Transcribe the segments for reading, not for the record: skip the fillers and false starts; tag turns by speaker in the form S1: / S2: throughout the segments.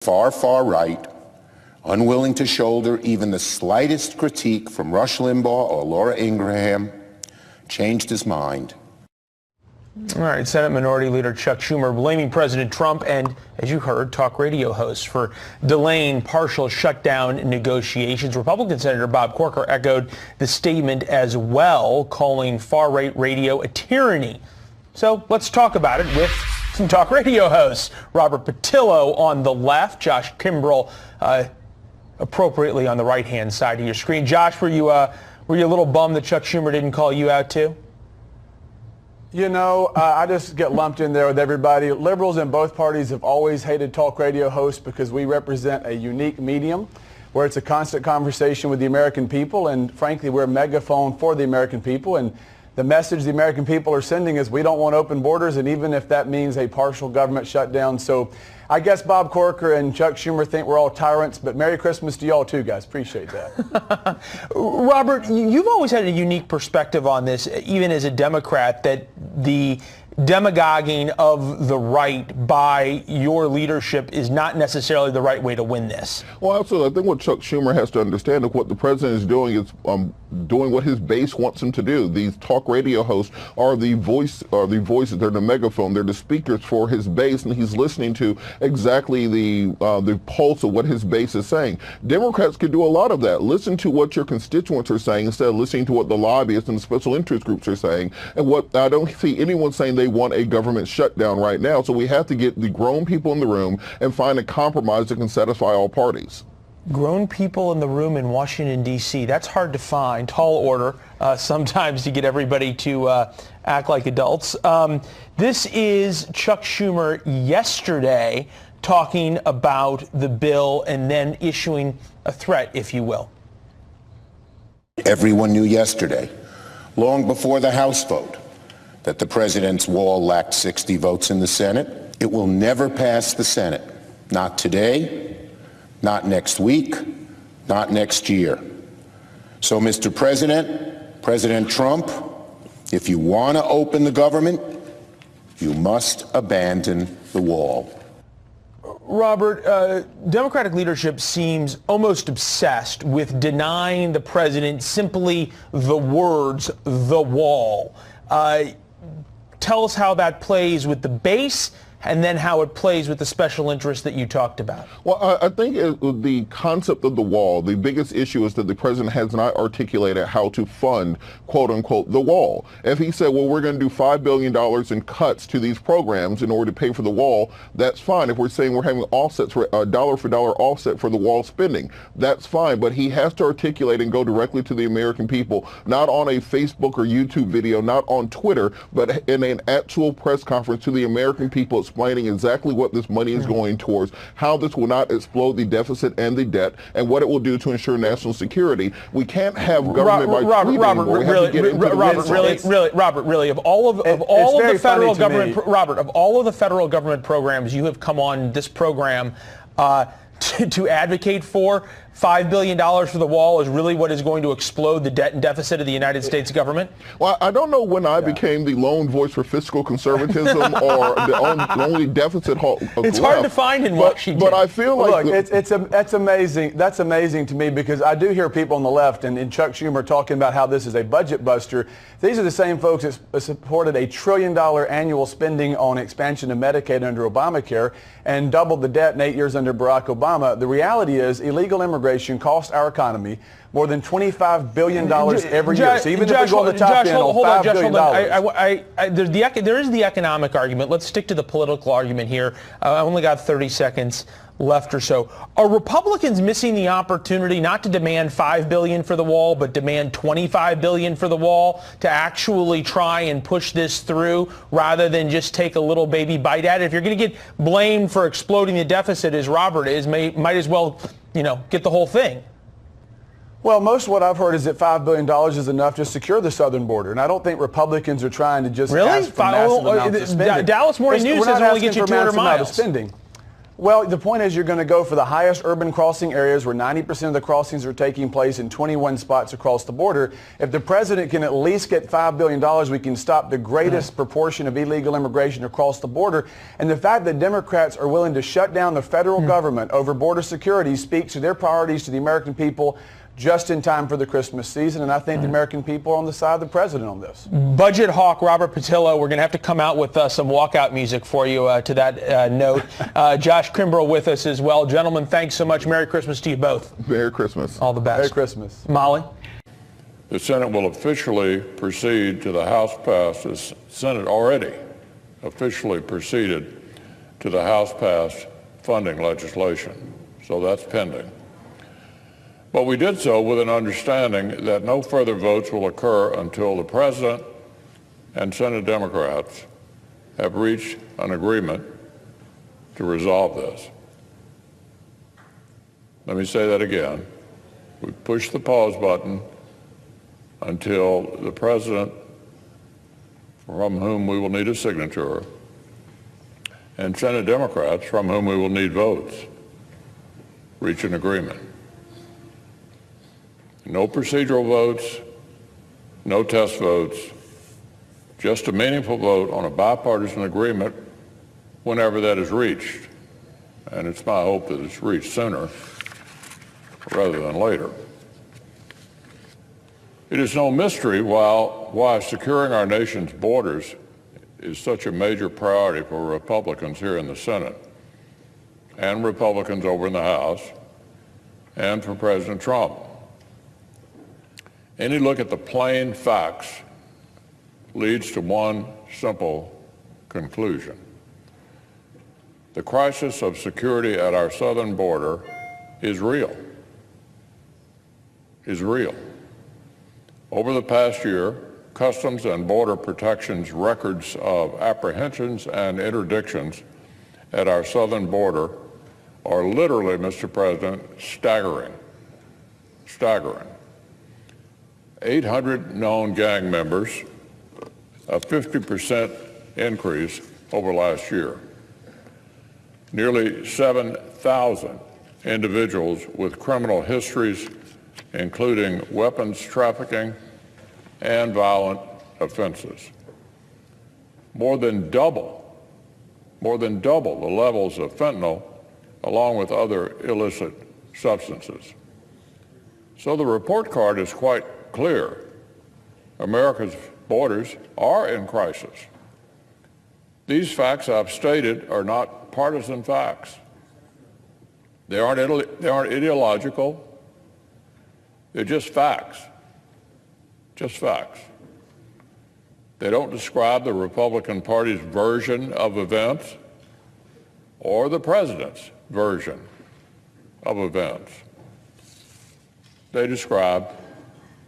S1: far right, unwilling to shoulder even the slightest critique from Rush Limbaugh or Laura Ingraham, changed his mind.
S2: All right, Senate Minority Leader Chuck Schumer blaming President Trump and, as you heard, talk radio hosts for delaying partial shutdown negotiations. Republican Senator Bob Corker echoed the statement as well, calling far-right radio a tyranny. So let's talk about it with some talk radio hosts. Robert Patillo on the left, Josh Kimbrell appropriately on the right-hand side of your screen. Josh, were you a little bummed that Chuck Schumer didn't call you out too?
S3: You know, I just get lumped in there with everybody. Liberals in both parties have always hated talk radio hosts because we represent a unique medium where it's a constant conversation with the American people, and frankly, we're a megaphone for the American people. And the message the American people are sending is we don't want open borders, and even if that means a partial government shutdown. So I guess Bob Corker and Chuck Schumer think we're all tyrants, but Merry Christmas to y'all too, guys. Appreciate that.
S2: Robert, you've always had a unique perspective on this, even as a Democrat, that the demagoguing of the right by your leadership is not necessarily the right way to win this.
S4: Well, absolutely. I think what Chuck Schumer has to understand is what the president is doing is doing what his base wants him to do. These talk radio hosts are the voices, they're the megaphone, they're the speakers for his base, and he's listening to exactly the pulse of what his base is saying. Democrats could do a lot of that. Listen to what your constituents are saying instead of listening to what the lobbyists and the special interest groups are saying. And what I don't see anyone saying they want a government shutdown right now. So we have to get the grown people in the room and find a compromise that can satisfy all parties.
S2: Grown people in the room in Washington, D.C. That's hard to find. Tall order sometimes to get everybody to act like adults. This is Chuck Schumer yesterday talking about the bill and then issuing a threat, if you will.
S1: Everyone knew yesterday, long before the House vote, that the president's wall lacked 60 votes in the Senate. It will never pass the Senate. Not today, not next week, not next year. So, Mr. President, President Trump, if you want to open the government, you must abandon the wall.
S2: Robert, Democratic leadership seems almost obsessed with denying the president simply the words, the wall. Tell us how that plays with the base and then how it plays with the special interests that you talked about.
S4: Well, I think the concept of the wall, the biggest issue is that the president has not articulated how to fund, quote unquote, the wall. If he said, well, we're going to do $5 billion in cuts to these programs in order to pay for the wall, that's fine. If we're saying we're having offsets for a dollar for dollar offset for the wall spending, that's fine. But he has to articulate and go directly to the American people, not on a Facebook or YouTube video, not on Twitter, but in an actual press conference to the American people, explaining exactly what this money is going towards, how this will not explode the deficit and the debt, and what it will do to ensure national security. We can't have government by tweeting,
S2: Robert, of all of the federal government, Robert, of all of the federal government programs you have come on this program to advocate for, $5 billion for the wall is really what is going to explode the debt and deficit of the United States government?
S4: Well, I don't know when I became the lone voice for fiscal conservatism or the only deficit
S2: It's hard to find in Washington.
S4: But I feel like...
S3: Look, that's amazing. That's amazing to me because I do hear people on the left and Chuck Schumer talking about how this is a budget buster. These are the same folks that supported $1 trillion annual spending on expansion of Medicaid under Obamacare and doubled the debt in 8 years under Barack Obama. The reality is illegal immigration costs our economy more than $25 billion every year. So even if we go on the top end on $5 billion.
S2: There is the economic argument. Let's stick to the political argument here. I only got 30 seconds left or so. Are Republicans missing the opportunity not to demand $5 billion for the wall, but demand $25 billion for the wall to actually try and push this through rather than just take a little baby bite at it? If you're going to get blamed for exploding the deficit, as Robert is, might as well, get the whole thing.
S3: Well, most of what I've heard is that $5 billion is enough to secure the southern border. And I don't think Republicans are trying to just ask for massive amounts of spending.
S2: Dallas Morning News says it only gets you 200 miles.
S3: Spending. Well, the point is you're going to go for the highest urban crossing areas where 90% of the crossings are taking place in 21 spots across the border. If the president can at least get $5 billion, we can stop the greatest proportion of illegal immigration across the border. And the fact that Democrats are willing to shut down the federal government over border security speaks to their priorities to the American people just in time for the Christmas season, and I think the American people are on the side of the president on this.
S2: Budget hawk Robert Patillo, we're going to have to come out with some walkout music for you to that note. Josh Kimbrough with us as well. Gentlemen, thanks so much. Merry Christmas to you both.
S4: Merry Christmas.
S2: All the best.
S3: Merry Christmas.
S2: Molly?
S5: The Senate will officially proceed to the House passed. The Senate already officially proceeded to the House passed funding legislation. So that's pending. But we did so with an understanding that no further votes will occur until the President and Senate Democrats have reached an agreement to resolve this. Let me say that again. We pushed the pause button until the President, from whom we will need a signature, and Senate Democrats, from whom we will need votes, reach an agreement. No procedural votes, no test votes, just a meaningful vote on a bipartisan agreement whenever that is reached. And it's my hope that it's reached sooner rather than later. It is no mystery why securing our nation's borders is such a major priority for Republicans here in the Senate and Republicans over in the House and for President Trump. Any look at the plain facts leads to one simple conclusion. The crisis of security at our southern border is real. Over the past year, Customs and Border Protection's records of apprehensions and interdictions at our southern border are literally, Mr. President, staggering. 800 known gang members, a 50% increase over last year. Nearly 7,000 individuals with criminal histories, including weapons trafficking and violent offenses. More than double the levels of fentanyl, along with other illicit substances. So the report card is quite clear. America's borders are in crisis. These facts I've stated are not partisan facts. They aren't ideological. They're just facts. Just facts. They don't describe the Republican Party's version of events or the president's version of events. They describe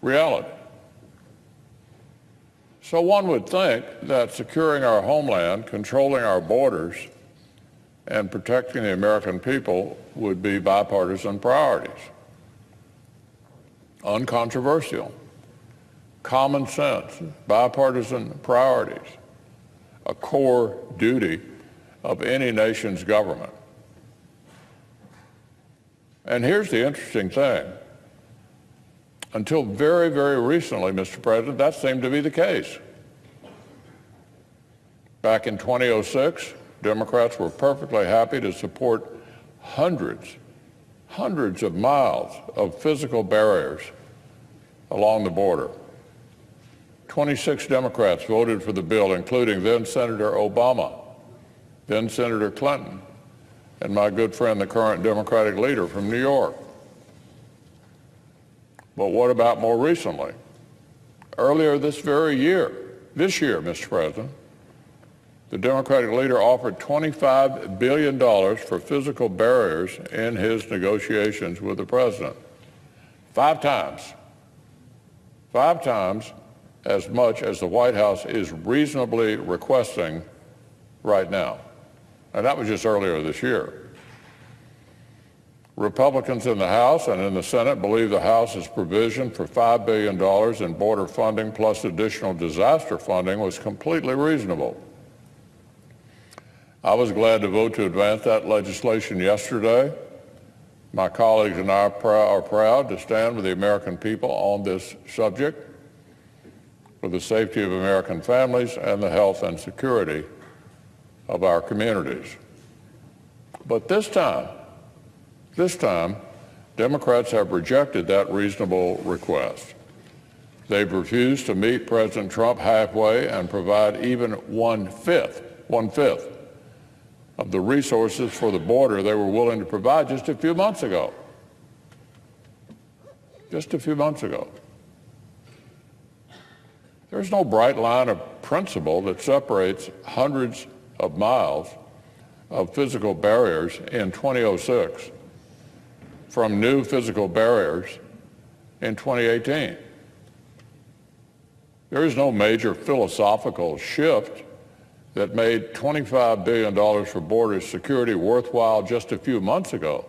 S5: reality. So one would think that securing our homeland, controlling our borders, and protecting the American people would be bipartisan priorities. Uncontroversial, common sense, bipartisan priorities, a core duty of any nation's government. And here's the interesting thing. Until very, very recently, Mr. President, that seemed to be the case. Back in 2006, Democrats were perfectly happy to support hundreds of miles of physical barriers along the border. 26 Democrats voted for the bill, including then Senator Obama, then Senator Clinton, and my good friend, the current Democratic leader from New York. But what about more recently? Earlier this year, Mr. President, the Democratic leader offered $25 billion for physical barriers in his negotiations with the president. 5 times as much as the White House is reasonably requesting right now. And that was just earlier this year. Republicans in the House and in the Senate believe the House's provision for $5 billion in border funding plus additional disaster funding was completely reasonable. I was glad to vote to advance that legislation yesterday. My colleagues and I are proud to stand with the American people on this subject for the safety of American families and the health and security of our communities. But this time, Democrats have rejected that reasonable request. They've refused to meet President Trump halfway and provide even one-fifth of the resources for the border they were willing to provide just a few months ago. Just a few months ago. There's no bright line of principle that separates hundreds of miles of physical barriers in 2006 from new physical barriers in 2018. There is no major philosophical shift that made $25 billion for border security worthwhile just a few months ago,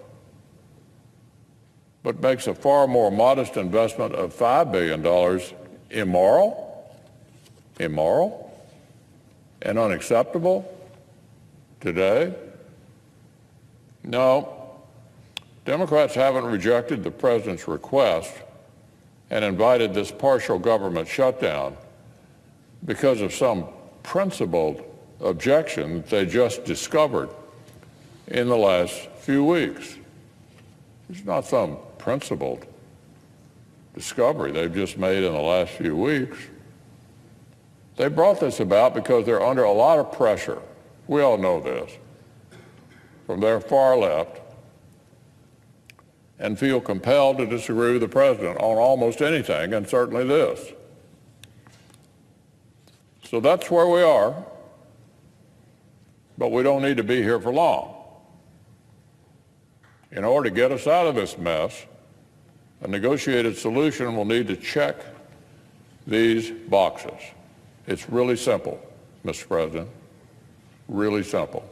S5: but makes a far more modest investment of $5 billion immoral, and unacceptable today? No, Democrats haven't rejected the president's request and invited this partial government shutdown because of some principled objection that they just discovered in the last few weeks. It's not some principled discovery they've just made in the last few weeks. They brought this about because they're under a lot of pressure. We all know this. From their far left, and feel compelled to disagree with the president on almost anything, and certainly this. So that's where we are, but we don't need to be here for long. In order to get us out of this mess, a negotiated solution will need to check these boxes. It's really simple, Mr. President, really simple.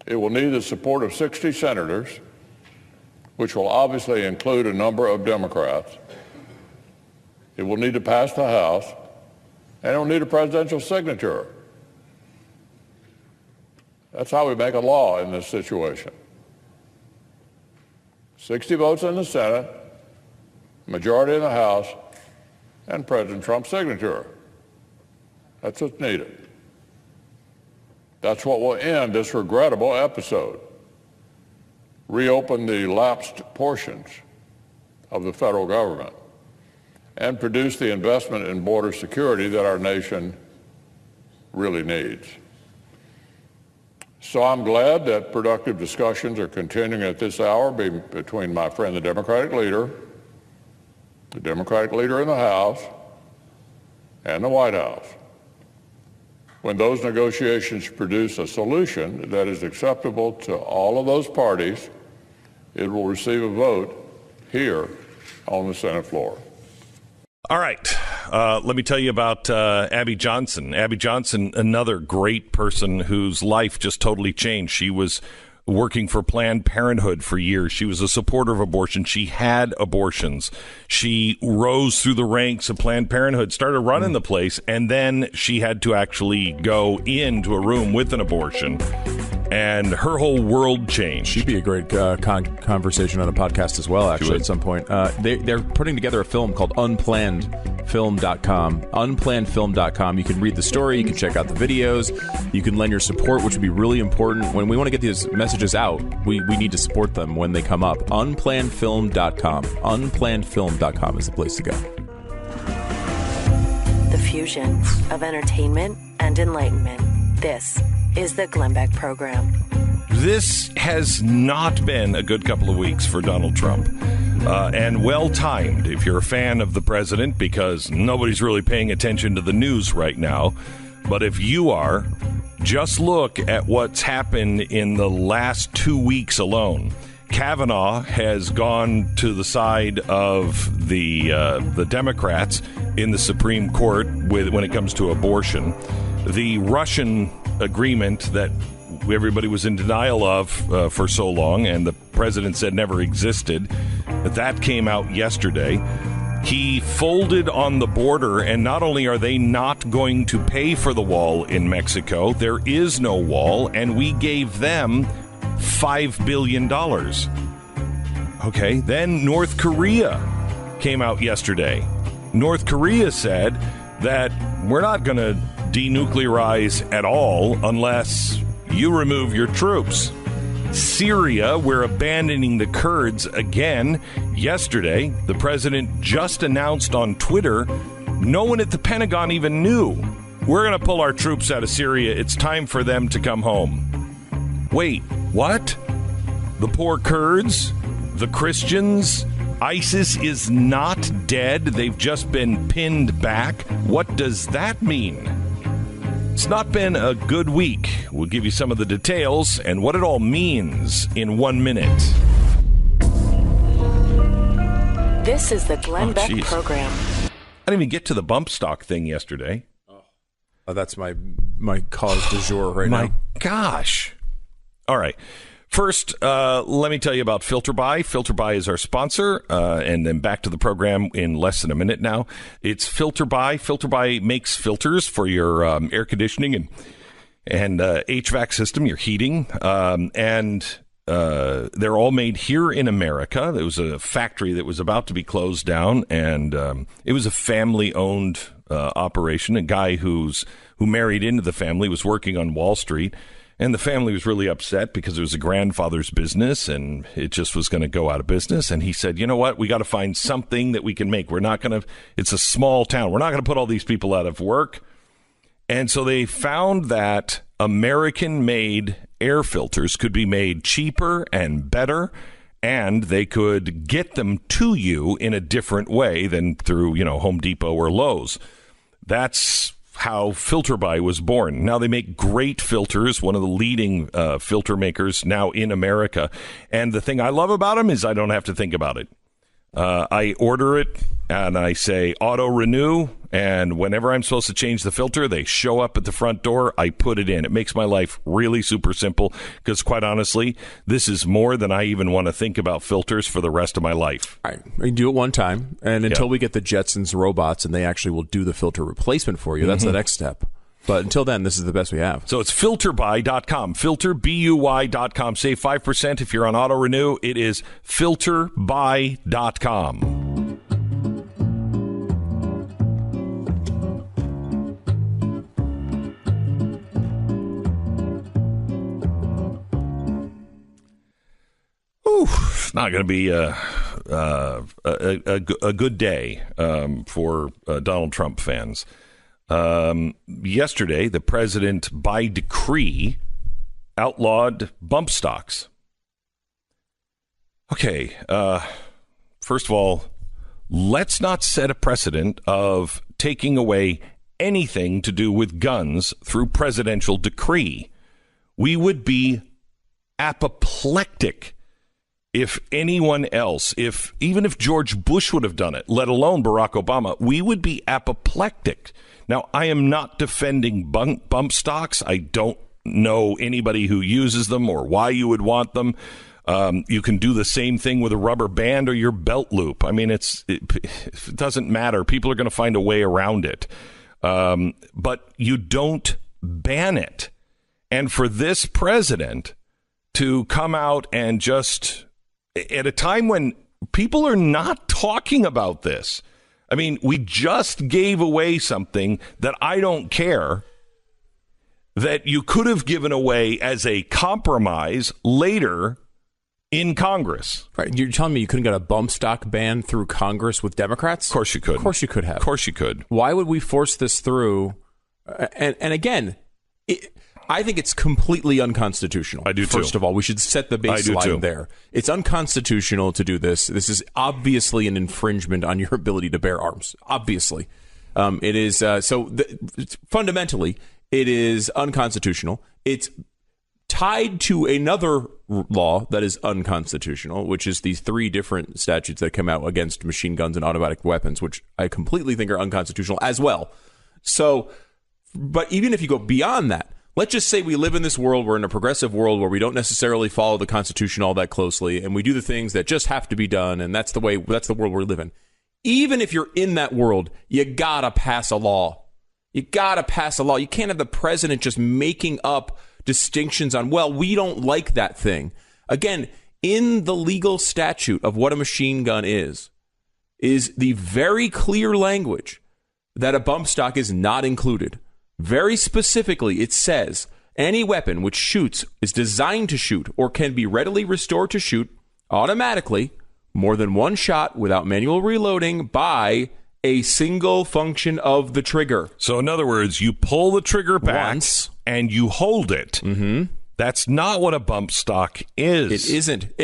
S5: It will need the support of 60 senators, which will obviously include a number of Democrats. It will need to pass the House, and it will need a presidential signature. That's how we make a law in this situation. 60 votes in the Senate, majority in the House, and President Trump's signature. That's what's needed. That's what will end this regrettable episode. Reopen the lapsed portions of the federal government and produce the investment in border security that our nation really needs. So I'm glad that productive discussions are continuing at this hour between my friend, the Democratic leader in the House, and the White House. When those negotiations produce a solution that is acceptable to all of those parties, it will receive a vote here on the Senate floor.
S6: All right. Let me tell you about Abby Johnson. Abby Johnson, another great person whose life just totally changed. She was working for Planned Parenthood for years. She was a supporter of abortion. She had abortions. She rose through the ranks of Planned Parenthood, started running the place, and then she had to actually go into a room with an abortion. And her whole world changed.
S7: She'd be a great conversation on a podcast as well, actually, at some point. They're putting together a film called UnplannedFilm.com. UnplannedFilm.com. You can read the story. You can check out the videos. You can lend your support, which would be really important. When we want to get these messages out, we need to support them when they come up. UnplannedFilm.com. UnplannedFilm.com is the place to go.
S8: The fusion of entertainment and enlightenment. This is the Glenn Beck Program.
S6: This has not been a good couple of weeks for Donald Trump. And well-timed if you're a fan of the president, because nobody's really paying attention to the news right now. But if you are, just look at what's happened in the last 2 weeks alone. Kavanaugh has gone to the side of the Democrats in the Supreme Court when it comes to abortion. The Russian agreement that everybody was in denial of for so long, and the president said never existed, that came out yesterday. He folded on the border, and not only are they not going to pay for the wall in Mexico, there is no wall, and we gave them $5 billion. Okay, then North Korea came out yesterday. North Korea said that we're not going to denuclearize at all unless you remove your troops. Syria, we're abandoning the Kurds again. Yesterday, the president just announced on Twitter, no one at the Pentagon even knew. We're going to pull our troops out of Syria. It's time for them to come home. Wait, what? The poor Kurds? The Christians? ISIS is not dead. They've just been pinned back. What does that mean? It's not been a good week. We'll give you some of the details and what it all means in 1 minute.
S8: This is the Glenn Beck Program.
S6: I didn't even get to the bump stock thing yesterday.
S7: Oh, that's my cause du jour right now.
S6: My gosh. All right. First, let me tell you about FilterBuy. FilterBuy is our sponsor, and then back to the program in less than a minute now. It's FilterBuy. FilterBuy makes filters for your air conditioning and HVAC system, your heating, and they're all made here in America. There was a factory that was about to be closed down, and it was a family-owned operation. A guy who married into the family was working on Wall Street. And the family was really upset because it was a grandfather's business and it just was going to go out of business. And he said, you know what? We got to find something that we can make. We're not going to, it's a small town. We're not going to put all these people out of work. And so they found that American-made air filters could be made cheaper and better, and they could get them to you in a different way than through, Home Depot or Lowe's. That's how FilterBuy was born. Now they make great filters, one of the leading filter makers now in America. And the thing I love about them is I don't have to think about it. I order it and I say auto renew, and whenever I'm supposed to change the filter, they show up at the front door. I put it in. It makes my life really super simple because, quite honestly, this is more than I even want to think about filters for the rest of my life.
S7: All right. We do it one time, and until we get the Jetsons robots and they actually will do the filter replacement for you, that's the next step. But until then, this is the best we have.
S6: So it's filterbuy.com. FilterBuy.com. Save 5% if you're on auto renew. It is filterbuy.com. It's not going to be a good day for Donald Trump fans. Yesterday, the president, by decree, outlawed bump stocks. Okay, first of all, let's not set a precedent of taking away anything to do with guns through presidential decree. We would be apoplectic if anyone else, even if George Bush would have done it, let alone Barack Obama, we would be apoplectic. Now, I am not defending bump stocks. I don't know anybody who uses them or why you would want them. You can do the same thing with a rubber band or your belt loop. I mean, it doesn't matter. People are going to find a way around it. But you don't ban it. And for this president to come out and just, at a time when people are not talking about this, I mean, we just gave away something that I don't care that you could have given away as a compromise later in Congress.
S7: Right. You're telling me you couldn't get a bump stock ban through Congress with Democrats?
S6: Of course you could.
S7: Of course you could have.
S6: Of course you could.
S7: Why would we force this through? And again, I think it's completely unconstitutional.
S6: I do too.
S7: First of all, we should set the baseline there. It's unconstitutional to do this. This is obviously an infringement on your ability to bear arms. Obviously. It is. Fundamentally, it is unconstitutional. It's tied to another law that is unconstitutional, which is these 3 different statutes that come out against machine guns and automatic weapons, which I completely think are unconstitutional as well. So, but even if you go beyond that, let's just say we live in this world, we're in a progressive world where we don't necessarily follow the Constitution all that closely, and we do the things that just have to be done, and that's the world we're living. Even if you're in that world, you gotta pass a law. You gotta pass a law. You can't have the president just making up distinctions on, well, we don't like that thing. Again, in the legal statute of what a machine gun is the very clear language that a bump stock is not included. Very specifically, it says any weapon which shoots, is designed to shoot, or can be readily restored to shoot automatically more than one shot without manual reloading by a single function of the trigger.
S6: So in other words, you pull the trigger back
S7: Once.
S6: and you hold it. Mm-hmm. That's not what a bump stock is.
S7: It isn't.